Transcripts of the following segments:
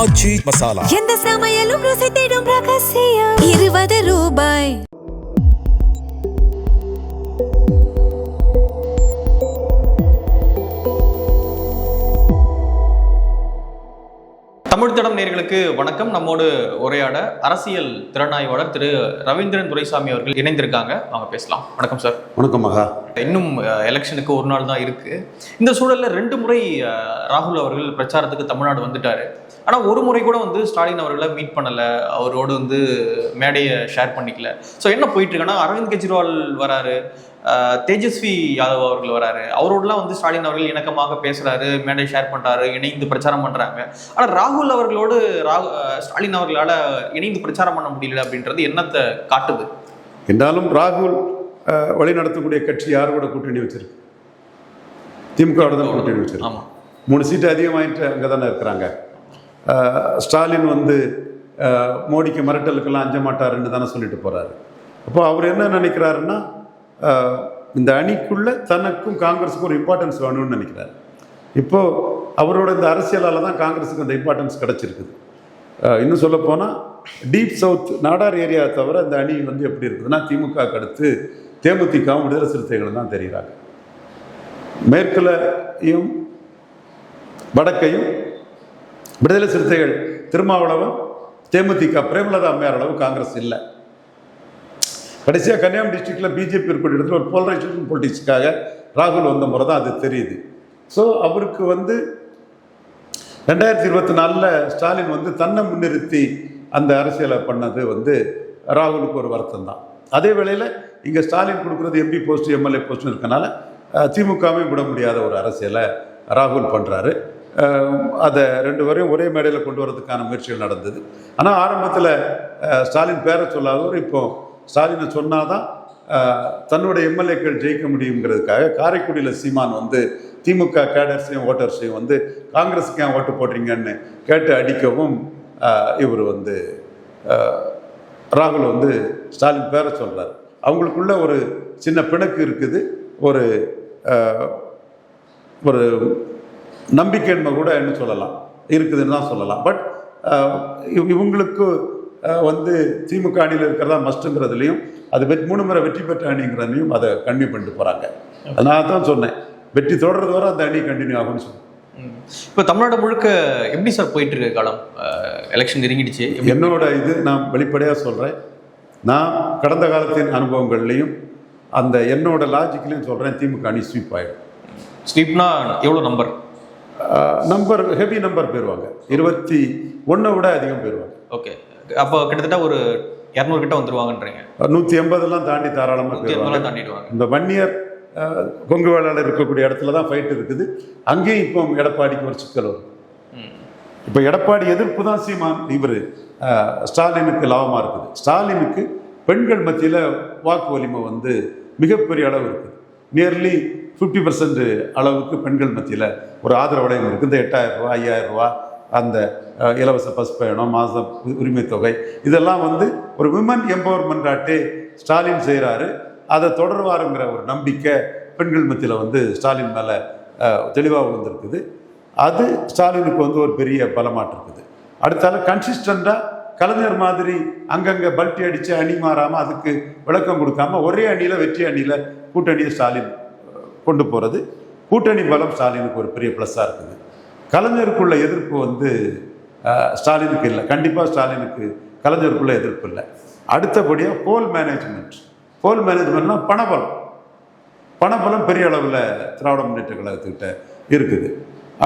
ஆச்சி மசாலா. எந்த சமையலும் ருசி தேடும் ரகசியம். 20 ரூபாய். தமிழ் தடம் நேயர்களுக்கு வணக்கம். நம்மோடு உரையாட அரசியல் திறனாய்வாளர் திரு ரவீந்திரன் துரைசாமி அவர்கள் இணைந்திருக்காங்க. அவங்க பேசலாம். வணக்கம் சார். வணக்கம் மகா. இன்னும் எலெக்ஷனுக்கு ஒரு நாள் தான் இருக்கு. இந்த சூழல்ல 2 முறை ராகுல் அவர்கள் பிரச்சாரத்துக்கு தமிழ்நாடு வந்துட்டாரு. ஆனால் ஒரு முறை கூட ஸ்டாலின் அவர்களை மீட் பண்ணல, அவரோடு மேடையை ஷேர் பண்ணிக்கல. ஸோ என்ன போயிட்டு இருக்குன்னா, அரவிந்த் கெஜ்ரிவால் வராரு, தேஜஸ்வி யாதவ் அவர்கள் வராரு, அவரோடலாம் ஸ்டாலின் அவர்கள் இணக்கமாக பேசுறாரு, மேடை ஷேர் பண்றாரு, இணைந்து பிரச்சாரம் பண்றாங்க. ஆனால் ராகுல் அவர்களோடு ஸ்டாலின் அவர்களால் இணைந்து பிரச்சாரம் பண்ண முடியல அப்படின்றது என்னத்தை காட்டுது? என்றாலும் ராகுல் வழி நடத்தக்கூடிய கட்சி யார் கூட கூட்டணி வச்சிருக்கு? திமுக தான் கூட்டணி வச்சிருக்கு. ஆமாம், 3 சீட்டு அதிகமாயிட்டு அங்கே தானே இருக்கிறாங்க. ஸ்டாலின் மோடிக்கு மிரட்டலுக்கெல்லாம் அஞ்ச மாட்டாருன்னு தானே சொல்லிட்டு போறாரு. அப்போ அவர் என்ன நினைக்கிறாருன்னா, இந்த அணிக்குள்ள தனக்கும் காங்கிரஸுக்கும் ஒரு இம்பார்ட்டன்ஸ் வேணும்னு நினைக்கிறாரு. இப்போ அவரோட இந்த அரசியலால் தான் காங்கிரஸுக்கு அந்த இம்பார்ட்டன்ஸ் கிடைச்சிருக்குது. இன்னும் சொல்ல போனால் டீப் சவுத் நாடார் ஏரியா தவிர இந்த அணி எப்படி இருக்குதுன்னா, திமுக அடுத்து தேமுதிகவும் விடுதலை சிறுத்தைகளும் தான் தெரிகிறாங்க. மேற்குலையும் வடக்கையும் விடுதலை சிறுத்தைகள் திருமாவளவன், தேமுதிக பிரேமலதா அம்மையார் அளவு காங்கிரஸ் இல்லை. கடைசியாக கன்னியாகுமரி டிஸ்ட்ரிக்டில் பிஜேபி இருக்கிற இடத்துல ஒரு போலரைசேஷன் பொலிட்டிக்ஸுக்காக ராகுல் வந்த முறை தான் அது தெரியுது. ஸோ அவருக்கு 2024 ஸ்டாலின் தன்னை முன்னிறுத்தி அந்த அரசியலை பண்ணது ராகுலுக்கு ஒரு வருத்தம் தான். அதே வேளையில் இங்கே ஸ்டாலின் கொடுக்குறது எம்பி போஸ்ட் எம்எல்ஏ போஸ்ட்னு இருக்கனால திமுகவே விட முடியாத ஒரு அரசியலை ராகுல் பண்ணுறாரு. அதை 2 பேரையும் ஒரே மேடையில் கொண்டு வரதுக்கான முயற்சிகள் நடந்தது. ஆனால் ஆரம்பத்தில் ஸ்டாலின் பேரை சொல்லாதவர் இப்போ ஸ்டாலினை சொன்னாதான் தன்னுடைய எம்எல்ஏக்கள் ஜெயிக்க முடியுங்கிறதுக்காக காரைக்குடியில் சீமான் திமுக கேடர்ஸையும் ஓட்டர்ஸையும் காங்கிரஸுக்கு ஏன் ஓட்டு போடுறீங்கன்னு கேட்டு அடிக்கவும் இவர் ராகுல் ஸ்டாலின் பேரை சொல்கிறார். அவங்களுக்குள்ள ஒரு சின்ன பிணக்கு இருக்குது, ஒரு ஒரு நம்பிக்கைன்மை கூட என்ன சொல்லலாம் இருக்குதுன்னு தான் சொல்லலாம். பட் இவங்களுக்கு திமுக அணியில் இருக்கிறதா மஸ்ட்டுங்கிறதுலையும் அது 3 முறை வெற்றி பெற்ற அணிங்கிறதையும் அதை கன்டினியூ பண்ணிட்டு போகிறாங்க. நான் தான் சொன்னேன், வெற்றி தொடர்றது வரை அந்த அணி கண்டினியூ ஆகும்னு சொன்னேன். இப்போ தமிழ்நாடு முழுக்க எப்படி சார் போயிட்டு இருக்கு காலம்? எலெக்ஷன் நெருங்கிடுச்சு. என்னோட நான் வெளிப்படையாக சொல்கிறேன், நான் கடந்த காலத்தின் அனுபவங்கள்லையும் அந்த என்னோட லாஜிக்லையும் சொல்கிறேன், திமுக அணி ஸ்வீப் ஆகிடும். ஸ்வீப்னா எவ்வளோ நம்பர் ஹெவி நம்பர் போயிடுவாங்க, 21 விட அதிகம் போயிடுவாங்க. ஓகே, அப்போ கிட்டத்தட்ட ஒரு 200 கிட்ட வந்துருவாங்கன்றீங்க. 180 தாண்டி தாராளமாக தாண்டிடுவாங்க. இந்த 1 இயர் கொங்கு வேளாளர் இருக்கக்கூடிய இடத்துல தான் ஃபைட் இருக்குது. அங்கேயும் இப்போ எடப்பாடிக்கு ஒரு சிக்கல் வரும். இப்போ எடப்பாடி எதிர்ப்பு தான் சீமான் ஸ்டாலினுக்கு லாபமாக இருக்குது. ஸ்டாலினுக்கு பெண்கள் மத்தியில் வாக்கு வலிமை மிகப்பெரிய அளவு இருக்குது. நியர்லி 50% அளவுக்கு பெண்கள் மத்தியில் ஒரு ஆதரவு வளையம் இருக்குது. இந்த 8000 ரூபா 5000 ரூபா அந்த இலவச பஸ் பயணம், மாத உரிமை தொகை, இதெல்லாம் ஒரு விமன் எம்பவர்மெண்ட் ஆட்டே ஸ்டாலின் செய்கிறாரு. அதை தொடர்வாருங்கிற ஒரு நம்பிக்கை பெண்கள் மத்தியில் ஸ்டாலின் மேலே தெளிவாக விழுந்திருக்குது. அது ஸ்டாலினுக்கு ஒரு பெரிய பலமாட்டு இருக்குது. அடுத்தால கன்சிஸ்டண்டாக கலைஞர் மாதிரி அங்கங்கே பல்ட்டி அடித்து அணி மாறாமல் அதுக்கு விளக்கம் கொடுக்காம ஒரே அணியில் வெற்றி அணியில் கூட்டணியை ஸ்டாலின் கொண்டு போகிறது. கூட்டணி பலம் ஸ்டாலினுக்கு ஒரு பெரிய ப்ளஸ்ஸாக இருக்குது. கலைஞருக்குள்ள எதிர்ப்பு ஸ்டாலினுக்கு இல்லை. கண்டிப்பாக ஸ்டாலினுக்கு கலைஞருக்குள்ள எதிர்ப்பு இல்லை. அடுத்தபடியாக போல் மேனேஜ்மெண்ட்னா பணபலம் பெரிய அளவில் திராவிட முன்னேற்ற கழகத்துக்கிட்ட இருக்குது.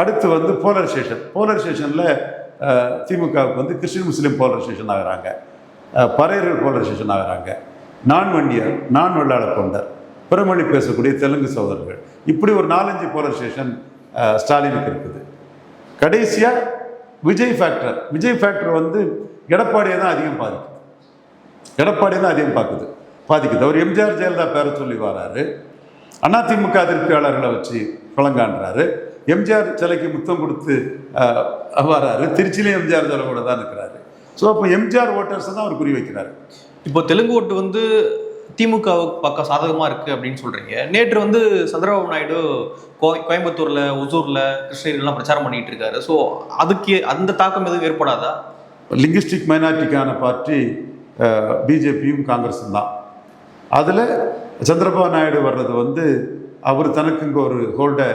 அடுத்து போலரைசேஷனில் திமுகவுக்கு கிறிஸ்டின் முஸ்லீம் போலரைசேஷன் ஆகிறாங்க, பறையர்கள் போலரைசேஷன் ஆகிறாங்க, நான் வெள்ளாளர் கொண்டர், பிறமொழி பேசக்கூடிய தெலுங்கு சகோதரர்கள், இப்படி ஒரு 4-5 போலரைசேஷன் ஸ்டாலினுக்கு இருக்குது. கடைசியாக விஜய் ஃபேக்டர் எடப்பாடியை தான் அதிகம் பாதிக்குது. அவர் எம்ஜிஆர் ஜெயலலிதா பேரை சொல்லி வராரு, அதிமுக அதிருப்தியாளர்களை வச்சு பழங்கான்றாரு, எம்ஜிஆர் சிலைக்கு முத்தம் கொடுத்து வராரு, திருச்சியிலே எம்ஜிஆர் சிலை கூட தான் இருக்கிறாரு. ஸோ அப்போ எம்ஜிஆர் ஓட்டர்ஸை தான் அவர் குறி வைக்கிறாரு. இப்போ தெலுங்கு ஓட்டு திமுகவுக்கு பக்கம் சாதகமாக இருக்குது அப்படின்னு சொல்கிறீங்க. நேற்று வந்து சந்திரபாபு நாயுடு கோயம்புத்தூரில், ஒசூரில், கிருஷ்ணகிரிலாம் பிரச்சாரம் பண்ணிட்டு இருக்காரு. ஸோ அதுக்கு அந்த தாக்கம் எதுவும் ஏற்படாதா? லிங்குஸ்டிக் மைனாரிட்டிக்கான பார்ட்டி பிஜேபியும் காங்கிரஸும் தான். அதில் சந்திரபாபு நாயுடு வர்றது வந்து அவர் தனக்கு இங்கே ஒரு ஹோல்டை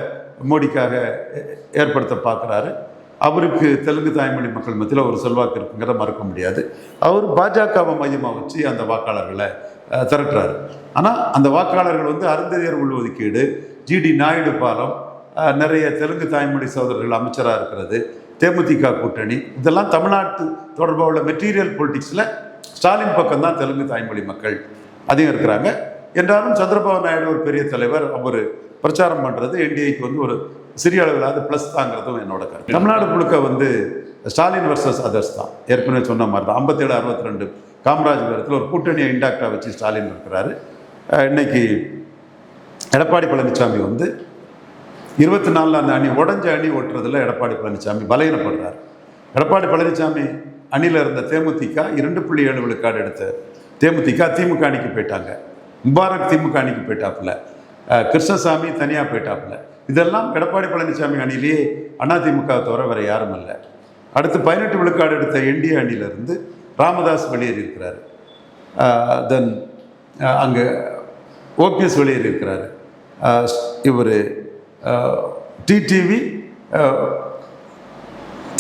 மோடிக்காக ஏற்படுத்த பார்க்குறாரு. அவருக்கு தெலுங்கு தாய்மொழி மக்கள் மத்தியில் ஒரு செல்வாக்கு இருக்குங்கிறத மறுக்க முடியாது. அவர் பாஜகவை மையமாக வச்சு அந்த வாக்காளர்களை திரட்டுறாரு. ஆனால் அந்த வாக்காளர்கள் வந்து அருந்ததியர் உள்ஒதுக்கீடு, ஜிடி நாயுடு பாலம், நிறைய தெலுங்கு தாய்மொழி சகோதரர்கள் அமைச்சராக இருக்கிறது, தேமுதிக கூட்டணி, இதெல்லாம் தமிழ்நாட்டு தொடர்பாக உள்ள மெட்டீரியல் பொலிட்டிக்ஸில் ஸ்டாலின் பக்கம் தான் தெலுங்கு தாய்மொழி மக்கள் அதிகம் இருக்கிறாங்க. என்றாலும் சந்திரபாபு நாயுடு ஒரு பெரிய தலைவர், அவர் பிரச்சாரம் பண்ணுறது என்டிஏக்கு வந்து ஒரு சிறிய அளவிலாவது ப்ளஸ் தாங்கிறதும் என்னோட கருத்து. தமிழ்நாடு முழுக்க வந்து ஸ்டாலின் வர்சஸ் அதர்ஸ் தான். ஏற்கனவே சொன்ன மாதிரி தான் 57-62 காமராஜ் நேரத்தில் ஒரு கூட்டணியை இன்டாக்டாக வச்சு ஸ்டாலின் இருக்கிறாரு. இன்னைக்கு எடப்பாடி பழனிசாமி வந்து 24 அந்த அணி உடஞ்ச அணி ஓட்டுறதுல எடப்பாடி பழனிசாமி பலகீனப்படுறாரு. எடப்பாடி பழனிசாமி அணியில் இருந்த தேமுதிக 2.7 விழுக்காடு எடுத்த தேமுதிக திமுக அணிக்கு போயிட்டாங்க. முபாரக் திமுக அணிக்கு போயிட்டாப்புல, கிருஷ்ணசாமி தனியாக போயிட்டாப்புல. இதெல்லாம் எடப்பாடி பழனிசாமி அணியிலேயே அதிமுக தவிர வேறு யாரும் இல்லை. அடுத்து 18 விழுக்காடு எடுத்த என்டிஏ அணியிலிருந்து ராமதாஸ் வெளியேறி இருக்கிறாரு. தென் அங்கே ஓபிஎஸ் வெளியேறி இருக்கிறாரு. இவர் டிடிவி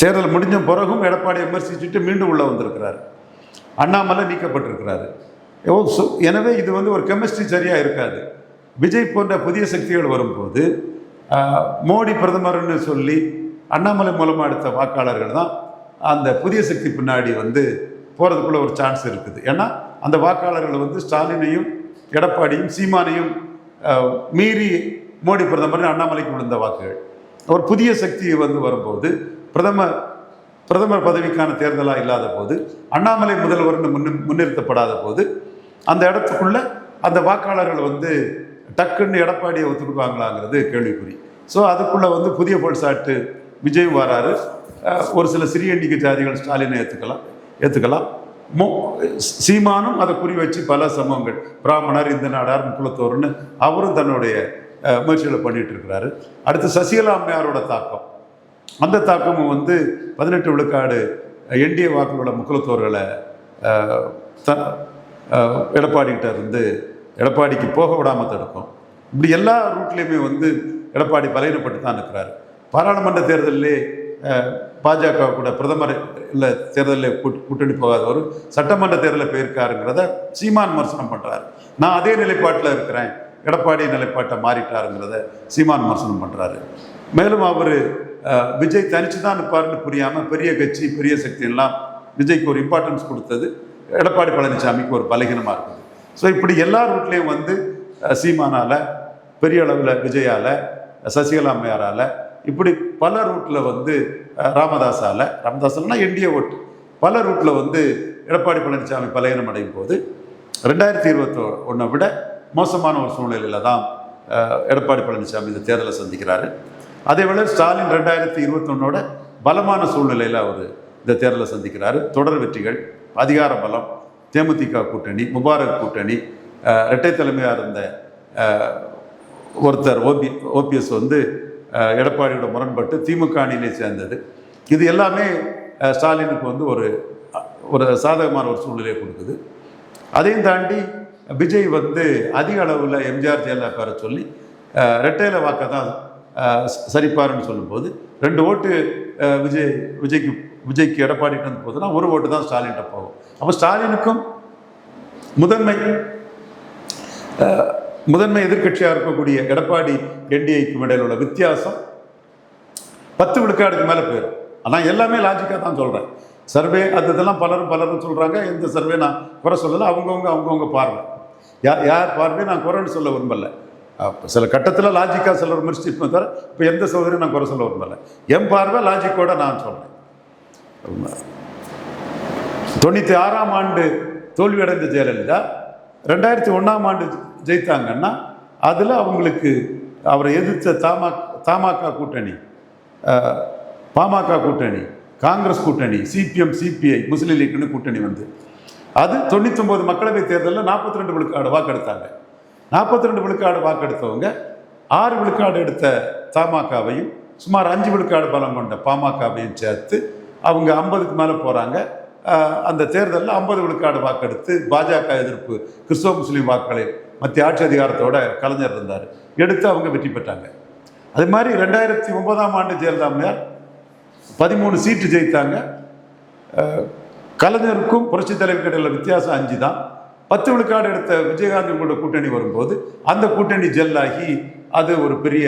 தேர்தல் முடிஞ்ச பிறகும் எடப்பாடியை விமர்சிச்சுட்டு மீண்டும் உள்ளே வந்திருக்கிறாரு. அண்ணாமலை நீக்கப்பட்டிருக்கிறாரு. எனவே இது வந்து ஒரு கெமிஸ்ட்ரி சரியாக இருக்காது. விஜய் போன்ற புதிய சக்திகள் வரும்போது மோடி பிரதமர்னு சொல்லி அண்ணாமலை மூலமாக எடுத்த வாக்காளர்கள் தான் அந்த புதிய சக்தி பின்னாடி வந்து போகிறதுக்குள்ள ஒரு சான்ஸ் இருக்குது. ஏன்னா அந்த வாக்காளர்கள் வந்து ஸ்டாலினையும் எடப்பாடியும் சீமானையும் மீறி மோடி பிரதமர் அண்ணாமலைக்கு விழுந்த வாக்குகள். ஒரு புதிய சக்தி வந்து வரும்போது பிரதமர் பதவிக்கான தேர்தலாக இல்லாத போது, அண்ணாமலை முதல்வர்னு முன்னிறுத்தப்படாத போது அந்த இடத்துக்குள்ள அந்த வாக்காளர்கள் வந்து டக்குன்னு எடப்பாடியை ஒத்துக்குவாங்களாங்கிறது கேள்விக்குறி. ஸோ அதுக்குள்ளே வந்து புதிய பொல்சாட்டு விஜய் வராரு. ஒரு சில சிறிய எண்ணிக்கை ஜாதிகள் ஸ்டாலினை ஏற்றுக்கலாம். சீமானும் அதை குறி வச்சு பல சமூகங்கள், பிராமணர், இந்த நாடார், முக்குளத்தோர்னு அவரும் தன்னுடைய முயற்சிகளை பண்ணிட்டு இருக்கிறாரு. அடுத்து சசிகலா அம்மையாரோட தாக்கம், அந்த தாக்கமும் வந்து 18 விழுக்காடு என்டிஏ வாக்குகளோட முக்குளத்தோர்களை எடப்பாடிக்கிட்ட இருந்து எடப்பாடிக்கு போக விடாமல் தடுக்கும். இப்படி எல்லா ரூட்லேயுமே வந்து எடப்பாடி பலகீனப்பட்டு தான் இருக்கிறார். பாராளுமன்ற தேர்தலிலே பாஜக கூட பிரதமர் இல்லை தேர்தலில் கூட்டணி போகாதவர் சட்டமன்ற தேர்தலில் போயிருக்காருங்கிறத சீமான் விமர்சனம் பண்ணுறாரு. நான் அதே நிலைப்பாட்டில் இருக்கிறேன், எடப்பாடி நிலைப்பாட்டை மாறிட்டாருங்கிறத சீமான் விமர்சனம் பண்ணுறாரு. மேலும் அவர் விஜய் தனிச்சு தான் நிற்பாருன்னு புரியாமல் பெரிய கட்சி பெரிய சக்தியெல்லாம் விஜய்க்கு ஒரு இம்பார்ட்டன்ஸ் கொடுத்தது எடப்பாடி பழனிசாமிக்கு ஒரு பலகீனமாக இருக்குது. ஸோ இப்படி எல்லா ரூட்லேயும் வந்து சீமானால், பெரிய அளவில் விஜயால், சசிகலா அம்மையாரால், இப்படி பல ரூட்டில் வந்து ராமதாஸால்னா என்டிஏ ஓட்டு பல ரூட்டில் வந்து எடப்பாடி பழனிசாமி பலகீனம் அடையும் போது 2021 விட மோசமான ஒரு சூழ்நிலையில் தான் எடப்பாடி பழனிசாமி இந்த தேர்தலை சந்திக்கிறாரு. அதேவேளை ஸ்டாலின் 2021 பலமான சூழ்நிலையில் அவர் இந்த தேர்தலை சந்திக்கிறாரு. தொடர் வெற்றிகள், அதிகார பலம், தேமுதிக கூட்டணி, முபாரக் கூட்டணி, இரட்டை தலைமையாக இருந்த ஒருத்தர் ஓபிஎஸ் வந்து எடப்பாடியோட முரண்பட்டு திமுக அணியிலே சேர்ந்தது. இது எல்லாமே ஸ்டாலினுக்கு வந்து ஒரு சாதகமான ஒரு சூழ்நிலையை கொடுக்குது. அதையும் தாண்டி விஜய் வந்து அதிக அளவில் எம்ஜிஆர் ஜெயலலிதா பேரை சொல்லி ரெட்டையில வாக்கை தான் சரிப்பாருன்னு சொல்லும்போது 2 ஓட்டு விஜய்க்கு எடப்பாடிட்டு வந்து போகுதுன்னா 1 ஓட்டு தான் ஸ்டாலின்கிட்ட போகும். அப்போ ஸ்டாலினுக்கும் முதன்மை எதிர்கட்சியாக இருக்கக்கூடிய எடப்பாடி என்டிஏக்கும் இடையில் உள்ள வித்தியாசம் 10 விழுக்காடுக்கு மேலே போயிடும். ஆனால் எல்லாமே லாஜிக்காக தான் சொல்கிறேன். சர்வே இதெல்லாம் பலரும் சொல்கிறாங்க. எந்த சர்வே நான் குறை சொல்லலை. அவங்கவுங்க பார்வை, யார் பார்வை நான் குறைன்னு சொல்ல விரும்பலை. சில கட்டத்தில் லாஜிக்காக சில விமர்சிப்பேன் தவிர இப்போ எந்த சகோதரியும் நான் குறை சொல்ல விரும்பலை. என் பார்வை லாஜிக்கோட நான் சொல்கிறேன். 96ஆம் ஆண்டு தோல்வியடைந்த ஜெயலலிதா 2001ஆம் ஜெயித்தாங்கன்னா அதில் அவங்களுக்கு அவரை எதிர்த்த தமாக கூட்டணி, பாமக கூட்டணி, காங்கிரஸ் கூட்டணி, சிபிஎம், சிபிஐ, முஸ்லீம் லீக்னு கூட்டணி வந்து அது 99 மக்களவை தேர்தலில் 42 விழுக்காடு வாக்கெடுத்தாங்க. 42 விழுக்காடு வாக்கெடுத்தவங்க 6 விழுக்காடு எடுத்த தமாகவையும் சுமார் 5 விழுக்காடு பலம் கொண்ட பாமகவையும் சேர்த்து அவங்க 50க்கு மேலே போகிறாங்க. அந்த தேர்தலில் 50 விழுக்காடு வாக்கெடுத்து பாஜக எதிர்ப்பு கிறிஸ்தவ முஸ்லீம் வாக்களை மத்திய ஆட்சி அதிகாரத்தோட கலைஞர் இருந்தார், எடுத்து அவங்க வெற்றி பெற்றாங்க. அது மாதிரி 2009ஆம் ஆண்டு ஜெயலலிதா அம்மையார் 13 சீட்டு ஜெயித்தாங்க. கலைஞருக்கும் புரட்சி தலைவர் இடையில வித்தியாசம் 5 தான். 10 விழுக்காடு எடுத்த விஜயகாந்த் உங்களோட கூட்டணி வரும்போது அந்த கூட்டணி ஜெல்லாகி அது ஒரு பெரிய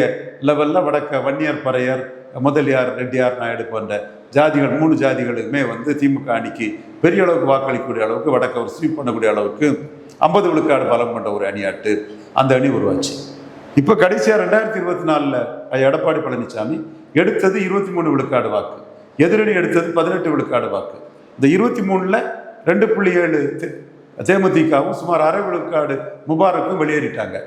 லெவலில் வடக்க வன்னியர், பறையர், முதலியார், ரெட்டியார், நாயுடு போன்ற ஜாதிகள் 3 ஜாதிகளுமே வந்து திமுக அணிக்கு பெரிய அளவுக்கு வாக்களிக்கக்கூடிய அளவுக்கு வடக்க ஒரு ஸ்வீப் பண்ணக்கூடிய அளவுக்கு 50 விழுக்காடு பலம் கொண்ட ஒரு அணியாட்டு அந்த அணி உருவாச்சு. இப்போ கடைசியாக 2024 எடப்பாடி பழனிசாமி எடுத்தது 23 விழுக்காடு வாக்கு, எதிரணி எடுத்தது 18 விழுக்காடு வாக்கு. இந்த 23ல் 2.7 தேமுதிகவும் சுமார் அரை விழுக்காடு முபாரக்கும் வெளியேறிட்டாங்க,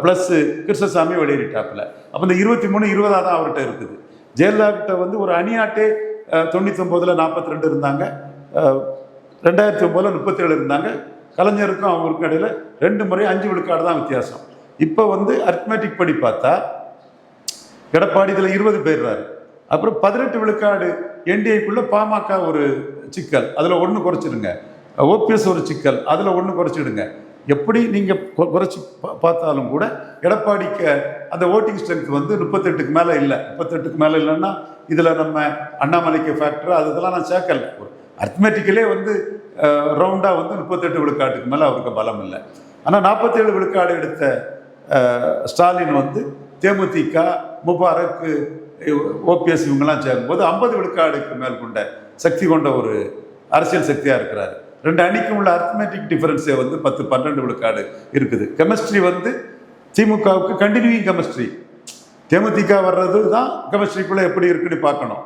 ப்ளஸ் கிருஷ்ணசாமி வெளியேறிட்டாப்புல. அப்போ இந்த 23 20 தான் அவர்கிட்ட இருக்குது. ஜெயலலிதா கிட்ட வந்து ஒரு அணியாட்டே 99ல் 42 இருந்தாங்க, 2009ல் 37 இருந்தாங்க. கலைஞருக்கும் அவருக்கும் இடையில 2 முறை 5 விழுக்காடு தான் வித்தியாசம். இப்போ வந்து அரித்மெட்டிக் படி பார்த்தா எடப்பாடி இதில் 20 போயிடுறாரு. அப்புறம் 18 விழுக்காடு என்டிஏக்குள்ள பாமக ஒரு சிக்கல், அதில் 1 குறைச்சிடுங்க. ஓபிஎஸ் ஒரு சிக்கல், அதில் 1 குறைச்சிடுங்க. எப்படி நீங்கள் குறைச்சி பார்த்தாலும் கூட எடப்பாடிக்கு அந்த ஓட்டிங் ஸ்ட்ரென்த் வந்து 38க்கு மேலே இல்லை. 38க்கு மேலே இல்லைன்னா இதில் நம்ம அண்ணாமலைக்கு ஃபேக்டர் அது இதெல்லாம் நான் சேர்க்கல. ஒரு அர்த்மெட்டிக்கலே வந்து ரவுண்டாக வந்து 38 விழுக்காட்டுக்கு மேலே அவருக்கு பலம் இல்லை. ஆனால் 47 விழுக்காடு எடுத்த ஸ்டாலின் வந்து தேமுதிக, முபாரக், ஓபிஎஸ் இவங்கெல்லாம் சேரும்போது 50 விழுக்காடுக்கு மேல் கொண்ட சக்தி கொண்ட ஒரு அரசியல் சக்தியாக இருக்கிறாரு. 2 அணிக்கும் உள்ள அர்த்மெட்டிக் டிஃபரன்ஸே வந்து 10-12 விழுக்காடு இருக்குது. கெமிஸ்ட்ரி வந்து திமுகவுக்கு கண்டினியூயிங் கெமிஸ்ட்ரி, தேமுதிக வர்றது தான் கெமிஸ்ட்ரிக்குள்ளே எப்படி இருக்குன்னு பார்க்கணும்.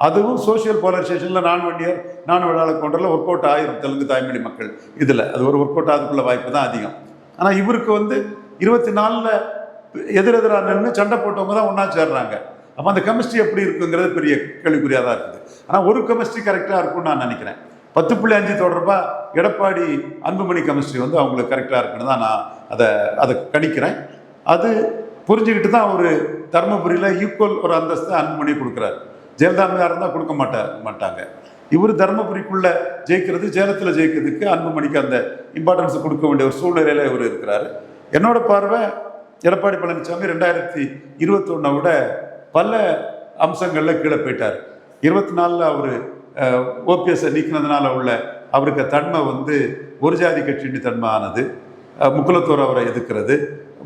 அதுவும் சோசியல் போலரைசேஷனில் நான் வன்னியர் நான் வேளாளர் கொண்டரில் ஒர்க் அவுட் ஆயிரும் தெலுங்கு தாய்மொழி மக்கள் இதில் அது ஒரு ஒர்க் அவுட் ஆகுதுக்குள்ள வாய்ப்பு தான் அதிகம். ஆனால் இவருக்கு வந்து 24ல் எதிரெதிராக நின்று சண்டை போட்டவங்க தான் ஒன்றா சேர்றாங்க. அப்போ அந்த கெமிஸ்ட்ரி எப்படி இருக்குங்கிறது பெரிய கேள்விக்குறியாக தான் இருக்குது. ஆனால் ஒரு கெமிஸ்ட்ரி கரெக்டாக இருக்கும்னு நான் நினைக்கிறேன். 10.5 தொடர்பாக எடப்பாடி அன்புமணி கெமிஸ்ட்ரி வந்து அவங்களுக்கு கரெக்டாக இருக்குன்னு தான் நான் அதை கணிக்கிறேன். அது புரிஞ்சுக்கிட்டு தான் ஒரு தர்மபுரியில் ஈக்குவல் ஒரு அந்தஸ்து அன்புமணி கொடுக்குறாரு. ஜெயலலிதா இருந்தால் கொடுக்க மாட்டாங்க. இவர் தர்மபுரிக்குள்ளே ஜெயிக்கிறது, சேலத்தில் ஜெயிக்கிறதுக்கு அன்புமணிக்கு அந்த இம்பார்ட்டன்ஸை கொடுக்க வேண்டிய ஒரு சூழ்நிலையில் இவர் இருக்கிறாரு. என்னோட பார்வை எடப்பாடி பழனிசாமி 2021 விட பல அம்சங்களில் கீழே போயிட்டார். 24ல் அவர் ஓபிஎஸ்ஸை நீக்கினதுனால உள்ள அவருக்கு தன்மை வந்து ஒரு ஜாதி கட்சியின் தன்மை ஆனது. முக்குலத்தோர் அவரை எதிர்க்கிறது,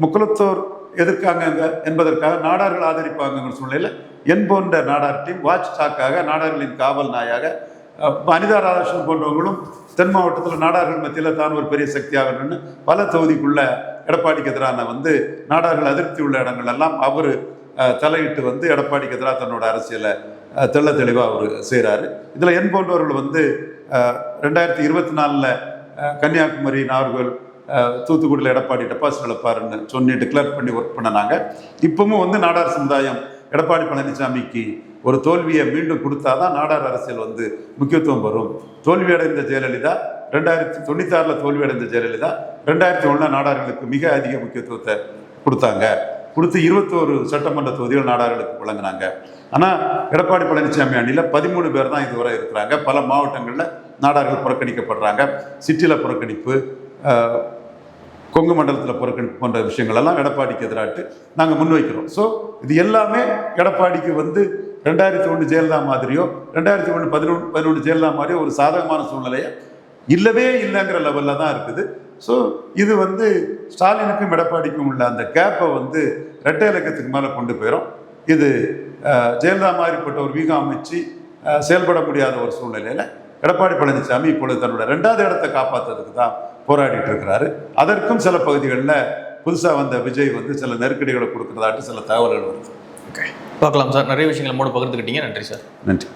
முக்குலத்தோர் எதிர்க்காங்க என்பதற்காக நாடார்கள் ஆதரிப்பாங்கிற சூழ்நிலையில் என் போன்ற நாடார் டீம் வாட்ச் ஸ்டாக்காக நாடார்களின் காவல் நாயாக அனிதா ராதாகிருஷ்ணன் போன்றவங்களும் தென் மாவட்டத்தில் நாடார்கள் மத்தியில் தான் ஒரு பெரிய சக்தியாகணும்னு பல தொகுதிக்குள்ள எடப்பாடிக்கு எதிரான வந்து நாடார்கள் அதிருப்தி உள்ள இடங்கள் எல்லாம் அவர் தலையிட்டு வந்து எடப்பாடிக்கு எதிராக தன்னோட அரசியலை தெள்ள தெளிவாக அவர் செய்கிறாரு. இதில் என் போன்றவர்கள் வந்து 2024ல் கன்னியாகுமரி, நாகர்கோவில், தூத்துக்குடியில் எடப்பாடி டெபாசிட் இழப்பாருன்னு சொல்லி டிக்ளேர் பண்ணி ஒர்க் பண்ணினாங்க. இப்பவும் வந்து நாடார் சமுதாயம் எடப்பாடி பழனிசாமிக்கு ஒரு தோல்வியை மீண்டும் கொடுத்தாதான் நாடார் அரசியல் வந்து முக்கியத்துவம் வரும். தோல்வியடைந்த ஜெயலலிதா 1996ல் தோல்வியடைந்த ஜெயலலிதா 2001 நாடார்களுக்கு மிக அதிக முக்கியத்துவத்தை கொடுத்து 21 சட்டமன்ற தொகுதிகள் நாடார்களுக்கு வழங்கினாங்க. ஆனால் எடப்பாடி பழனிசாமி அணியில் 13 பேர் தான் இதுவரை இருக்கிறாங்க. பல மாவட்டங்களில் நாடார்கள் புறக்கணிக்கப்படுறாங்க. சிட்டியில் புறக்கணிப்பு, கொங்கு மண்டலத்தில் புறக்கணிப்பு போன்ற விஷயங்கள் எல்லாம் எடப்பாடிக்கு எதிராட்டு நாங்கள் முன்வைக்கிறோம். ஸோ இது எல்லாமே எடப்பாடிக்கு வந்து 2001 ஜெயலலிதா மாதிரியோ 2011 ஜெயலலிதா மாதிரியோ ஒரு சாதகமான சூழ்நிலையை இல்லவே இல்லைங்கிற லெவலில் தான் இருக்குது. ஸோ இது வந்து ஸ்டாலினுக்கும் எடப்பாடிக்கும் உள்ள அந்த கேப்பை வந்து இரட்டை இலக்கத்துக்கு மேலே கொண்டு போயிடும். இது ஜெயலலிதா மாதிரிப்பட்ட ஒரு வீகம் அமைச்சு செயல்பட முடியாத ஒரு சூழ்நிலையில் எடப்பாடி பழனிசாமி இப்பொழுது தன்னோட 2வது இடத்தை காப்பாற்றுறதுக்கு தான் போராடிட்டு இருக்கிறாரு. அதற்கும் சில பகுதிகளில் புதுசாக வந்த விஜய் வந்து சில நெருக்கடிகளை கொடுக்குறதாட்டு சில தகவல்கள் வருது. ஓகே, பார்க்கலாம் சார். நிறைய விஷயங்களை மூட பகிர்ந்துக்கிட்டீங்க. நன்றி சார். நன்றி.